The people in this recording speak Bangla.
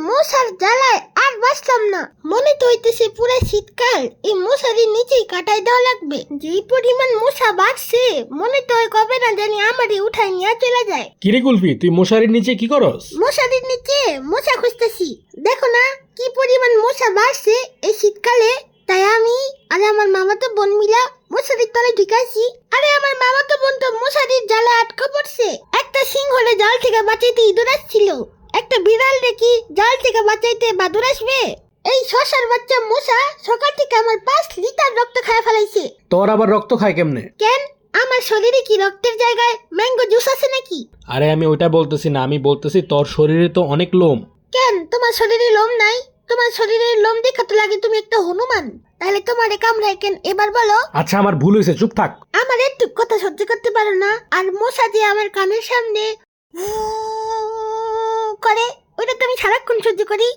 মশার জ্বালায় আর বাঁচলাম না। মনে তো হইতেছে পুরো শীতকাল এই মশারির নিচেই কাটাই দেওয়া লাগবে। যেই পরিমাণ মশা বাড়ছে মনে তো হয় কবে না জানি আমারই উঠাই নিয়ে চলে যায়। কিরে কুলফি, তুই মশারির নিচে কি করস? মশারির নিচে মশা খুঁজতেছি। দেখো না কি পরিমাণ মশা বাড়ছে এই শীতকালে, তাই আমি আর আমার মামাতো বোন মিলা মশারির তলে ঢুকাইছি। আরে আমার মামাতো বোন তো মশারির জালে আটকা পড়ছে। একটা সিংহলে জাল থেকে বাঁচাইতে ইঁদুর আসছিল, একটা বিড়াল দেখি জাল থেকে বাঁচাইতে বাদুর আসবে। এই শশার বাচ্চা মশা সকাল থেকে আমার 5 লিটার রক্ত খায় ফেলাইছে। তোর আবার রক্ত খায় কেমনে? কেন, আমার শরীরে কি রক্তের জায়গায় ম্যাঙ্গো জুস আছে নাকি? আরে আমি ওইটা বলতেছি না, আমি বলতেছি তোর শরীরে তো অনেক লোম। কেন, তোমার শরীরে লোম নাই? তোমার শরীরের লোম দেখা তো লাগে তুমি একটা হনুমান। তাহলে তোমার কামড়ায় কেন এবার বলো? আচ্ছা আমার ভুল হয়েছে, চুপ থাক। আমার একটু কথা সহ্য করতে পারো না? আর মশা যে আমার কানের সামনে করে ওইটা তুমি সারাক্ষণ সহ্য করি।